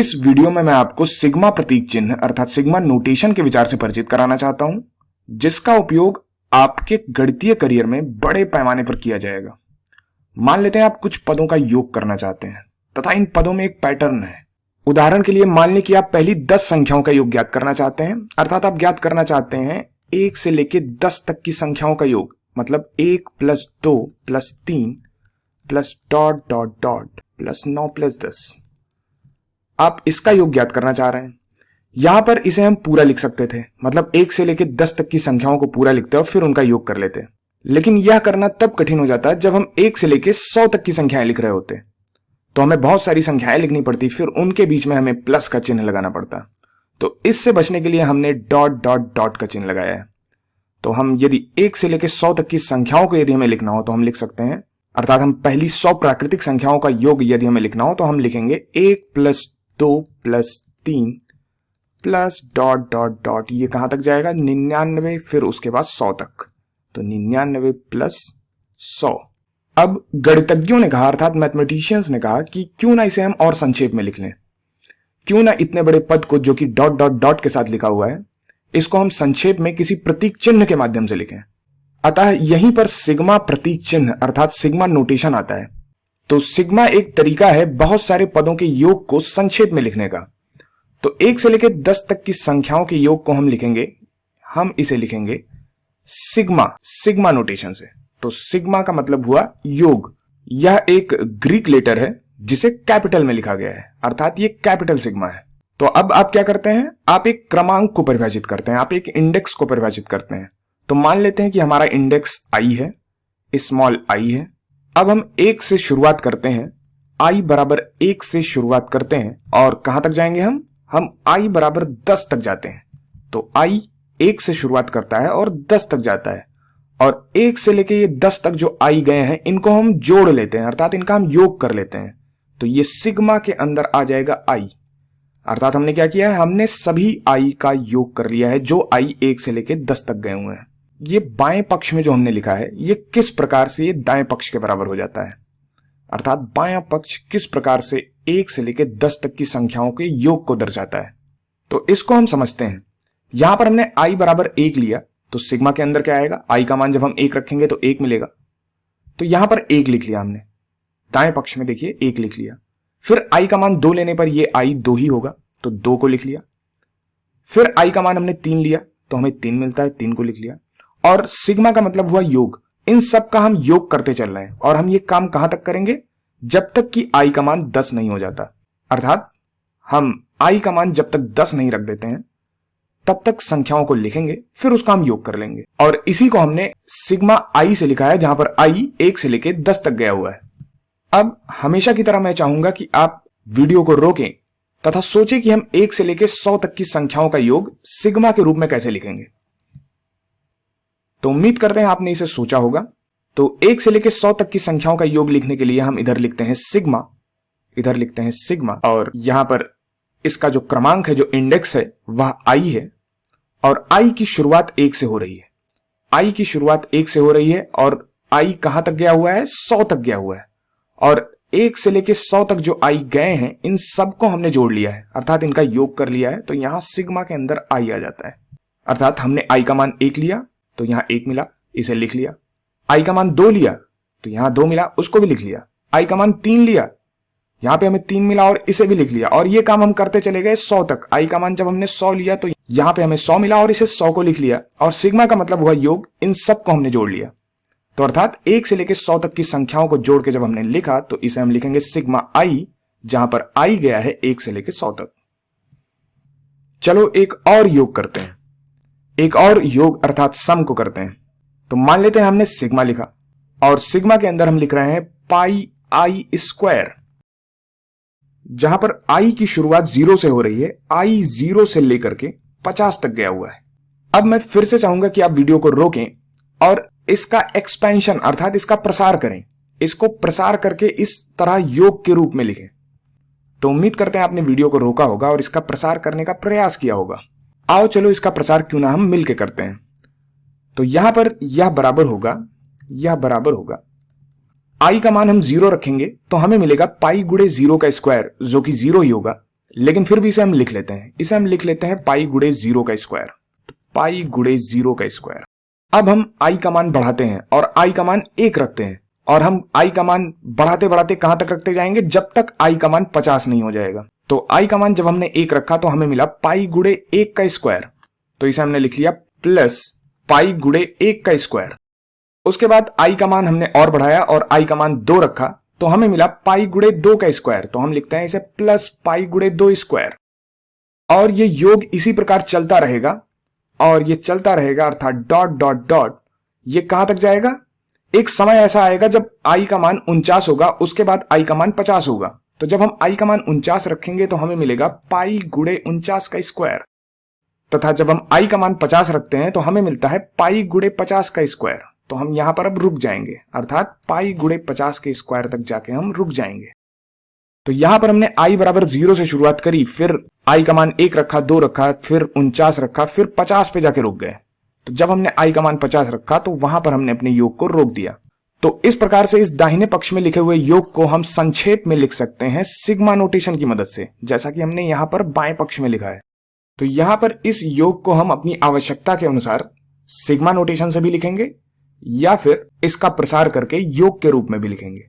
इस वीडियो में मैं आपको सिग्मा प्रतीक चिन्ह अर्थात सिग्मा नोटेशन के विचार से परिचित कराना चाहता हूं, जिसका उपयोग आपके गणितीय करियर में बड़े पैमाने पर किया जाएगा। मान लेते हैं आप कुछ पदों का योग करना चाहते हैं तथा इन पदों में एक पैटर्न है। उदाहरण के लिए मान लें कि आप पहली 10 संख्याओं का योग ज्ञात करना चाहते हैं, अर्थात आप ज्ञात करना चाहते हैं 1 से लेकर 10 तक की संख्याओं का योग, मतलब 1 + 2 + 3 + ... + 9 + 10। आप इसका योग ज्ञात करना चाह रहे हैं। यहां पर इसे हम पूरा लिख सकते थे, मतलब 1 से लेकर 10 तक की संख्याओं को पूरा लिखते और फिर उनका योग कर लेते। लेकिन यह करना तब कठिन हो जाता है जब हम 1 से लेकर 100 तक की संख्याएं लिख रहे होते, तो हमें बहुत सारी संख्याएं लिखनी पड़ती, फिर उनके बीच में हमें प्लस का चिन्ह लगाना पड़ता। तो इससे बचने के लिए हमने ... का चिन्ह लगाया है। तो हम यदि 1 से लेकर 100 तक की संख्याओं को यदि हमें लिखना हो तो हम लिख सकते हैं, अर्थात हम पहली 100 प्राकृतिक संख्याओं का योग यदि हमें लिखना हो तो हम लिखेंगे 1 + 2 + 3 + ... ये कहां तक जाएगा? 99, फिर उसके बाद 100 तक, तो 99 + 100। अब गणितज्ञों ने कहा, अर्थात मैथमेटिशियंस ने कहा कि क्यों ना इसे हम और संक्षेप में लिख लें, क्यों ना इतने बड़े पद को जो कि ... के साथ लिखा हुआ है, इसको हम संक्षेप में किसी प्रतीक चिन्ह के माध्यम से लिखें। अतः यहीं पर सिग्मा प्रतीक चिन्ह अर्थात सिग्मा नोटेशन आता है। तो सिग्मा एक तरीका है बहुत सारे पदों के योग को संक्षेप में लिखने का। तो 1 से लेकर 10 तक की संख्याओं के योग को हम इसे लिखेंगे सिग्मा नोटेशन से। तो सिग्मा का मतलब हुआ योग। यह एक ग्रीक लेटर है जिसे कैपिटल में लिखा गया है, अर्थात ये कैपिटल सिग्मा है। तो अब आप क्या करते हैं, आप एक क्रमांक को परिभाषित करते हैं, आप एक इंडेक्स को परिभाषित करते हैं। तो मान लेते हैं कि हमारा इंडेक्स i है, स्मॉल i है। अब हम 1 से शुरुआत करते हैं, i = 1 से शुरुआत करते हैं और कहां तक जाएंगे हम i = 10 तक जाते हैं। तो i 1 से शुरुआत करता है और 10 तक जाता है, और 1 से लेके ये 10 तक जो i गए हैं इनको हम जोड़ लेते हैं, अर्थात इनका हम योग कर लेते हैं। तो ये सिग्मा के अंदर आ जाएगा i, अर्थात हमने क्या किया है, हमने सभी i का योग कर लिया है जो i 1 से लेके 10 तक गए हुए हैं। ये बाएं पक्ष में जो हमने लिखा है ये किस प्रकार से ये दाएं पक्ष के बराबर हो जाता है, अर्थात बायां पक्ष किस प्रकार से 1 से लेकर 10 तक की संख्याओं के योग को दर्शाता है। तो इसको हम समझते हैं। यहां पर हमने i = 1 लिया, तो सिग्मा के अंदर क्या आएगा, i का मान जब हम 1 रखेंगे तो 1 मिलेगा। तो यहां पर 1 लिख लिया हमने, दाएं पक्ष में देखिए 1 लिख लिया। फिर i का मान 2 लेने पर ये i 2 ही होगा, तो 2 को लिख लिया। फिर i का मान हमने 3 लिया तो हमें 3 मिलता है, 3 को लिख लिया। और सिग्मा का मतलब हुआ योग। इन सब का हम योग करते चल रहे हैं और हम ये काम कहां तक करेंगे, जब तक कि i का मान 10 नहीं हो जाता, अर्थात हम i का मान जब तक 10 नहीं रख देते हैं तब तक संख्याओं को लिखेंगे, फिर उसका हम योग कर लेंगे। और इसी को हमने सिग्मा i से लिखा है, जहां पर i 1 से लेके 10 तक गया हुआ है। अब हमेशा की तरह मैं चाहूंगा कि आप वीडियो को रोकें तथा सोचें कि हम 1 से लेके 100 तक की संख्याओं का योग सिग्मा के रूप में कैसे लिखेंगे। तो उम्मीद करते हैं आपने इसे सोचा होगा। तो 1 से लेकर 100 तक की संख्याओं का योग लिखने के लिए हम इधर लिखते हैं सिग्मा, इधर लिखते हैं सिग्मा, और यहां पर इसका जो क्रमांक है, जो इंडेक्स है, वह i है, और i की शुरुआत 1 से हो रही है। i की शुरुआत 1 से हो रही है और i कहां तक गया हुआ है, 100 तक गया हुआ है। और 1 से लेकर 100 तक जो i गए हैं इन सबको हमने जोड़ लिया है, अर्थात इनका योग कर लिया है। तो यहां सिग्मा के अंदर i आ जाता है, अर्थात हमने i का मान 1 लिया तो यहां 1 मिला, इसे लिख लिया। i का मान 2 लिया तो यहां 2 मिला, उसको भी लिख लिया। i का मान 3 लिया, यहां पे हमें 3 मिला और इसे भी लिख लिया। और ये काम हम करते चले गए 100 तक। i का मान जब हमने 100 लिया तो यहां पे हमें 100 मिला और इसे 100 को लिख लिया। और सिग्मा का मतलब हुआ योग, इन सब को हमने जोड़ लिया। तो अर्थात 1 से लेकर 100 तक की संख्याओं को जोड़ के जब हमने लिखा तो इसे हम लिखेंगे सिग्मा i, जहां पर i गया है 1 से लेकर 100 तक। चलो एक और योग करते हैं, एक और योग अर्थात सम को करते हैं। तो मान लेते हैं हमने सिग्मा लिखा और सिग्मा के अंदर हम लिख रहे हैं πi², जहां पर i की शुरुआत 0 से हो रही है। i 0 से लेकर के 50 तक गया हुआ है। अब मैं फिर से चाहूंगा कि आप वीडियो को रोकें और इसका एक्सपेंशन अर्थात इसका प्रसार करें, इसको प्रसार करके इस तरह योग के रूप में लिखें। तो उम्मीद करते हैं आपने वीडियो को रोका होगा और इसका प्रसार करने का प्रयास किया होगा। आओ चलो इसका प्रसार क्यों ना हम मिलके करते हैं। तो यहां पर यह बराबर होगा i का मान हम 0 रखेंगे तो हमें मिलेगा पाई गुणे 0 का स्क्वायर, जो कि 0 ही होगा। लेकिन फिर भी इसे हम लिख लेते हैं। इसे हम लिख लेते हैं पाई गुड़े 0 का स्क्वायर। तो पाई गुड़े 0 का स्क्वायर। अब हम आई का मान बढ़ाते हैं और आई का मान 1 रखते हैं, और हम आई का मान बढ़ाते बढ़ाते कहां तक रखते जाएंगे, जब तक आई का मान 50 नहीं हो जाएगा। तो आई का मान जब हमने 1 रखा तो हमें मिला पाई गुड़े 1 का स्क्वायर। तो इसे हमने लिख लिया प्लस पाई गुड़े 1 का स्क्वायर। उसके बाद आई का मान हमने और बढ़ाया और आई का मान 2 रखा तो हमें मिला पाई गुड़े 2 का स्क्वायर। तो हम लिखते हैं इसे प्लस पाई गुड़े 2 स्क्वायर। और ये योग इसी प्रकार चलता रहेगा, और ये चलता रहेगा अर्थात डॉट डॉट डॉट, ये कहां तक जाएगा। एक समय ऐसा आएगा जब आई का मान 49 होगा, उसके बाद आई का मान 50 होगा। तो जब हम आई का मान 49 रखेंगे तो हमें मिलेगा पाई गुड़े 49 का स्क्वायर, तथा जब हम आई का मान 50 रखते हैं तो हमें मिलता है पाई गुड़े 50 का स्क्वायर। तो हम यहां पर अब रुक जाएंगे, अर्थात पाई गुड़े 50 के स्क्वायर तक जाके हम रुक जाएंगे। तो यहां पर हमने आई बराबर 0 से शुरुआत करी, फिर आई का मान 1 रखा, 2 रखा, फिर 49 रखा, फिर 50 पे जाके रुक गए। तो जब हमने आई का मान 50 रखा तो वहां पर हमने अपने योग को रोक दिया। तो इस प्रकार से इस दाहिने पक्ष में लिखे हुए योग को हम संक्षेप में लिख सकते हैं सिग्मा नोटेशन की मदद से, जैसा कि हमने यहां पर बाएं पक्ष में लिखा है। तो यहां पर इस योग को हम अपनी आवश्यकता के अनुसार सिग्मा नोटेशन से भी लिखेंगे या फिर इसका प्रसार करके योग के रूप में भी लिखेंगे।